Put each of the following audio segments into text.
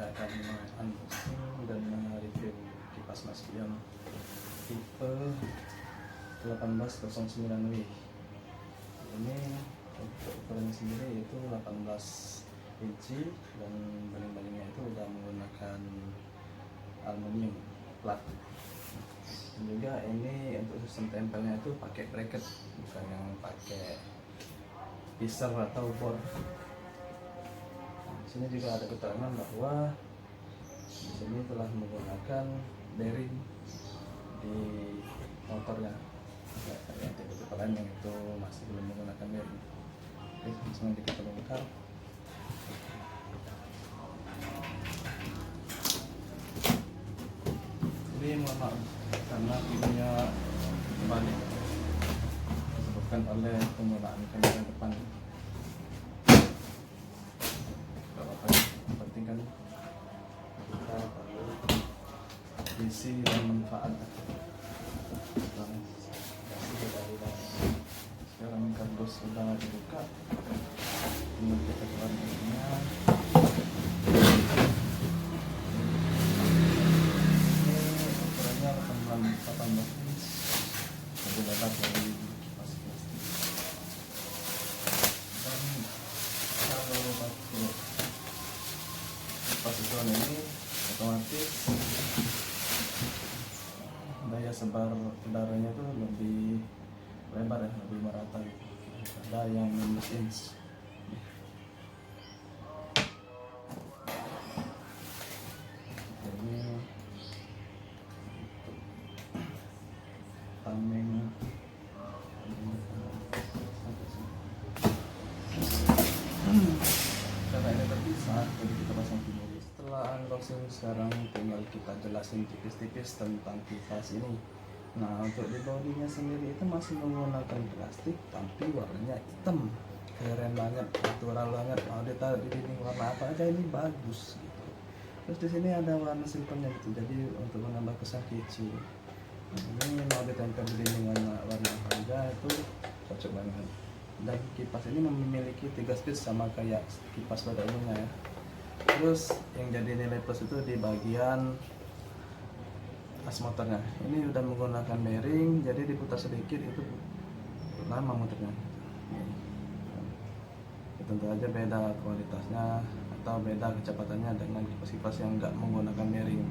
saya akan unboxing dan review kipas Mas Pion tipe 1809W. Ini untuk ukurannya sendiri yaitu 18 inci dan baling-balingnya itu udah menggunakan aluminium plat. Dan juga ini untuk sistem tempelnya itu pakai bracket, bukan yang pakai pisar atau bor. Di sini juga ada keterangan bahwa di sini telah menggunakan bearing di motornya. Yang tipe-tipe lain yang itu masih belum menggunakan bearing. Oke, langsung kita bongkar. Jadi mohon maaf karena videonya kembali disebabkan oleh penggunaan kamera depan. Gak apa-apa, yang penting kan kita tahu isi dan manfaat. Sekarang kardus sudah dibuka, tinggal kita keluar baliknya. Ini ukurannya 18 inch, lebih lebar dari kipas plastik. Dan kalau pakai kipas ukuran ini otomatis daya sebar udaranya itu lebih lebar ya, lebih merata gitu. Ada yang 16 inch. Ini tameng karena ini terpisah, jadi kita pasang sendiri. Setelah unboxing, sekarang tinggal kita jelasin tipis-tipis tentang kipas ini. Nah, untuk di bodinya sendiri itu masih menggunakan plastik tapi warnanya hitam. Keren banget, natural banget. Mau ditaruh di dinding warna apa aja ini bagus gitu. Terus di sini ada warna silvernya gitu, jadi untuk menambah kesan kece. Nah, ini mau ditempel di dinding warna aja itu cocok banget. Dan kipas ini memiliki 3 speed sama kayak kipas pada umumnya ya. Terus yang jadi nilai plus itu di bagian as motornya. Ini udah menggunakan bearing, jadi diputar sedikit itu lama motornya. Tentu aja beda kualitasnya atau beda kecepatannya dengan kipas-kipas yang nggak menggunakan bearing.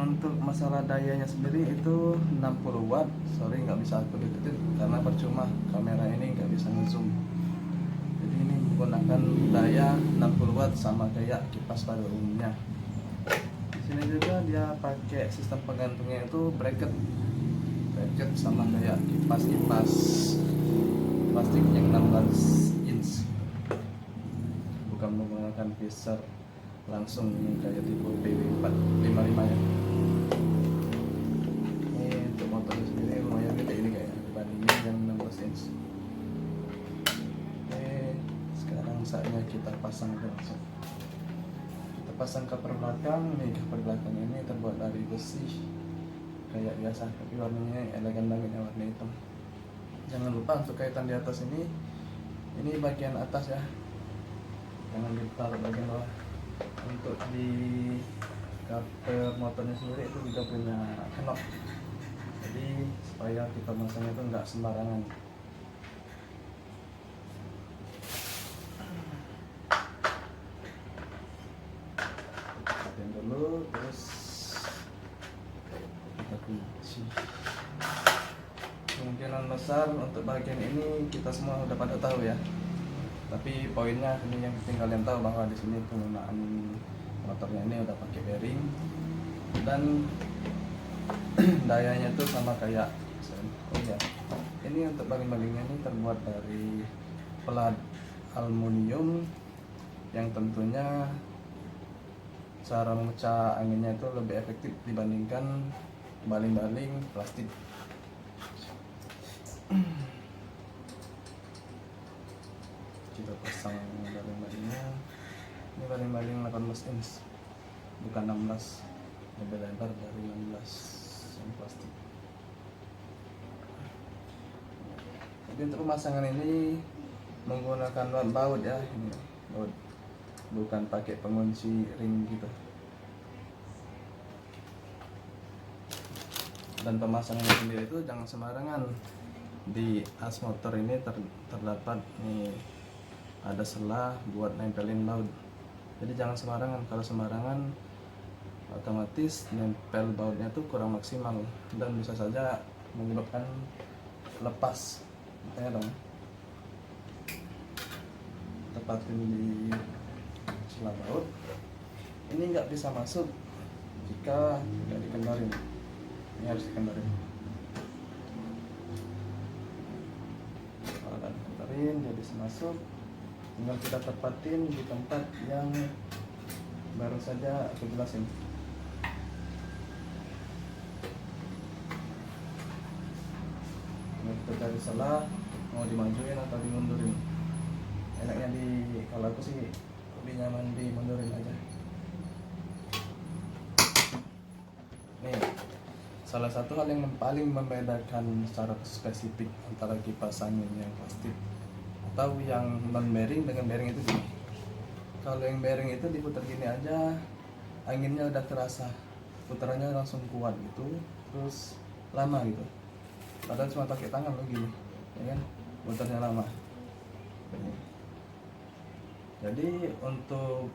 Untuk masalah dayanya sendiri itu 60 watt. Sorry nggak bisa aku deketin karena percuma kamera ini nggak bisa ngezoom. Jadi ini menggunakan daya 60 watt sama kayak kipas pada umumnya. Sini juga dia pakai sistem penggantungnya itu bracket sama kayak kipas plastik yang 16 inch, bukan menggunakan pisar langsung kayak tipe PW455 ya. Ini untuk motornya sendiri lumayan gede ini kayaknya dibandingin yang 16 inch. Sekarang saatnya kita pasang langsung. Pasang cover belakang. Nih cover belakang ini terbuat dari besi kayak biasa, tapi warnanya elegan banget ya, warna hitam. Jangan lupa untuk kaitan di atas ini bagian atas ya, jangan ditaruh bagian bawah. Untuk di cover motornya sendiri itu juga punya knop, jadi supaya kita masangnya itu nggak sembarangan. Dulu terus kita kunci. Kemungkinan besar untuk bagian ini kita semua udah pada tahu ya, tapi poinnya ini yang penting kalian tahu bahwa di sini penggunaan motornya ini udah pakai bearing dan dayanya itu sama kayak ini untuk baling-balingnya ini terbuat dari plat aluminium yang tentunya cara memecah anginnya itu lebih efektif dibandingkan baling-baling plastik. Kita pasang baling-balingnya. Ini baling-baling 18 inch, bukan 16, lebih lebar dari 16 yang plastik. Tapi untuk pemasangan ini menggunakan baut ya, ini baut bukan pakai pengunci ring gitu. Dan pemasangannya sendiri itu jangan sembarangan. Di as motor ini terdapat nih ada selah buat nempelin baut. Jadi jangan sembarangan. Kalau sembarangan otomatis nempel bautnya tuh kurang maksimal dan bisa saja menyebabkan lepas. Makanya dong tepatin di selah baut. Ini nggak bisa masuk jika nggak dikendarin. Ini harus dikendarin. Kalau nggak dikendarin dia bisa masuk. Tinggal kita tepatin di tempat yang baru saja aku jelasin. Kita cari selah, mau dimajuin atau dimundurin. Enaknya kalau aku sih lebih nyaman dimundurin aja. Nih, salah satu hal yang paling membedakan secara spesifik antara kipas angin yang plastik atau yang non bearing dengan bearing itu gini. Kalau yang bearing itu diputar gini aja, anginnya udah terasa, putarannya langsung kuat gitu, terus lama gitu. Padahal cuma pakai tangan lo gini, ya kan? Putarnya lama. Jadi untuk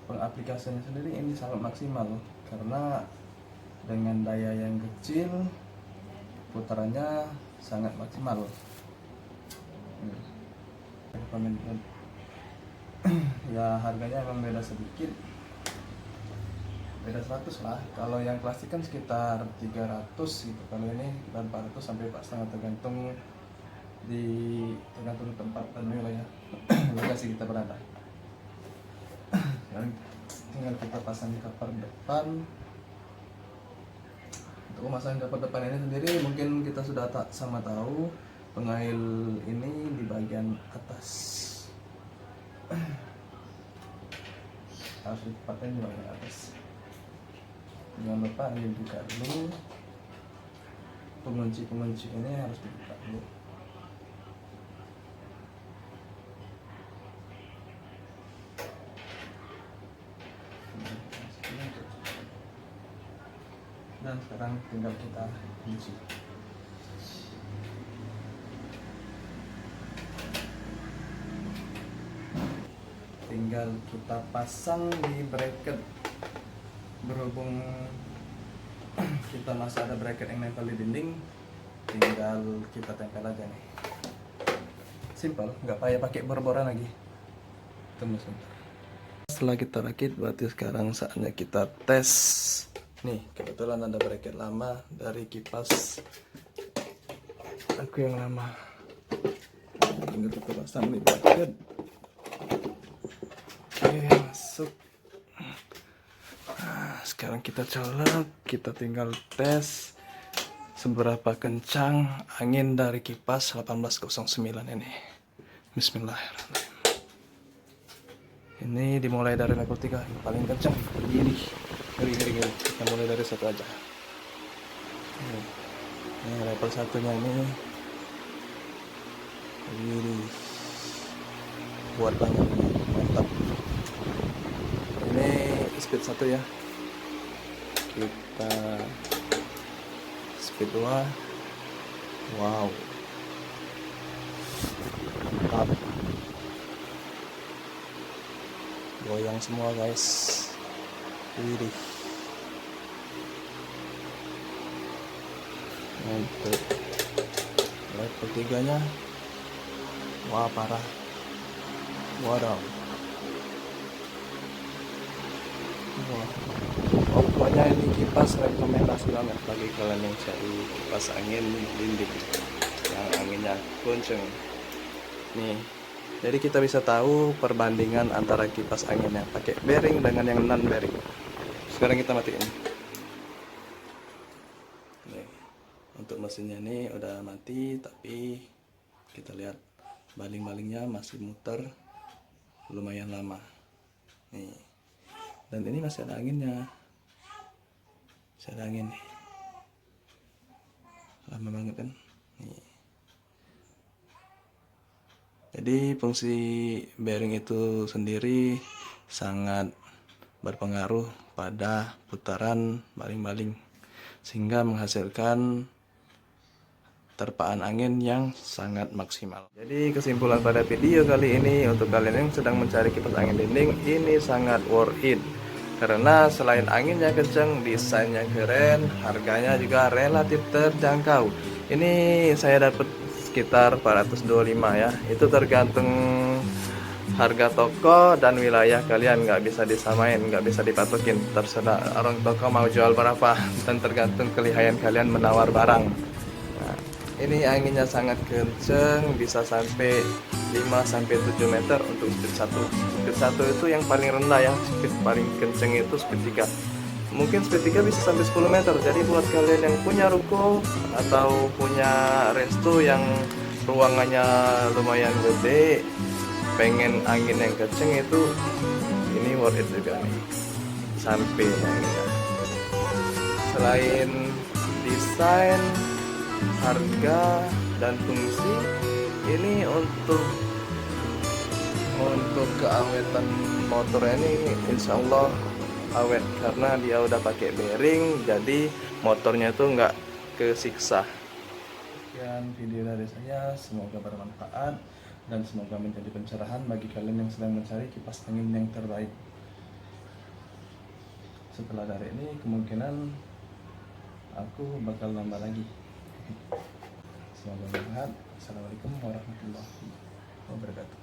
pengaplikasiannya sendiri ini sangat maksimal karena dengan daya yang kecil putarannya sangat maksimal. Ya harganya emang beda sedikit, beda 100 lah. Kalau yang plastik kan sekitar 300 gitu, kalau ini sekitar 400 sampai 4,5 tergantung tempat dan wilayah lokasi kita berada. Sekarang tinggal kita pasang di cover depan. Untuk memasang cover depan ini sendiri mungkin kita sudah sama tahu, pengail ini di bagian atas harus ditempatkan di bagian atas. Jangan lupa dibuka dulu, pengunci ini harus dibuka dulu. Dan sekarang tinggal kita kunci. Tinggal kita pasang di bracket. Berhubung kita masih ada bracket yang nempel di dinding, tinggal kita tempel aja nih. Simple, nggak payah pakai bor-boran lagi. Tunggu sebentar. Setelah kita rakit, berarti sekarang saatnya kita tes. Nih, kebetulan ada bracket lama dari kipas aku yang lama. Tinggal kita pasang nih bracket. Oke, masuk. Nah, sekarang kita colok, kita tinggal tes seberapa kencang angin dari kipas 1809 ini. Bismillahirrahmanirrahim. Ini dimulai dari level 3 yang paling kencang. Gini. Ngeri. Kita mulai dari satu aja. Ini level satunya ini. Gini. Buat banget ini. Mantap. Ini speed 1 ya. Kita speed 2. Wow. Mantap. Goyang semua guys. Widih. Untuk level 3 nya, wah parah. Waduh. Wah. Pokoknya ini kipas rekomendasi banget bagi kalian yang cari kipas angin dinding yang anginnya kenceng. Nih, jadi kita bisa tahu perbandingan antara kipas angin yang pakai bearing dengan yang non bearing. Sekarang kita matiin. Nih, untuk mesinnya ini udah mati, tapi kita lihat baling-balingnya masih muter lumayan lama. Nih, dan ini masih ada anginnya. Masih ada angin nih. Lama banget kan? Nih. Jadi fungsi bearing itu sendiri sangat berpengaruh pada putaran baling-baling sehingga menghasilkan terpaan angin yang sangat maksimal. Jadi kesimpulan pada video kali ini, untuk kalian yang sedang mencari kipas angin dinding, ini sangat worth it. Karena selain anginnya kencang, desainnya keren, harganya juga relatif terjangkau. Ini saya dapat sekitar 425 ya. Itu tergantung harga toko dan wilayah kalian, nggak bisa disamain, nggak bisa dipatokin. Terserah orang toko mau jual berapa dan tergantung kelihayan kalian menawar barang. Nah, ini anginnya sangat kenceng, bisa sampai 5-7 meter untuk speed 1. Speed 1 itu yang paling rendah ya, speed paling kenceng itu speed 3. Mungkin speed 3 bisa sampai 10 meter. Jadi buat kalian yang punya ruko atau punya resto yang ruangannya lumayan gede, pengen angin yang kenceng itu, ini worth it juga nih. Sampai anginnya. Selain desain, harga, dan fungsi, ini untuk keawetan motor ini insya Allah awet karena dia udah pakai bearing, jadi motornya itu nggak kesiksa. Sekian video dari saya, semoga bermanfaat dan semoga menjadi pencerahan bagi kalian yang sedang mencari kipas angin yang terbaik. Setelah dari ini kemungkinan aku bakal nambah lagi. Semoga bermanfaat. Assalamualaikum warahmatullahi wabarakatuh.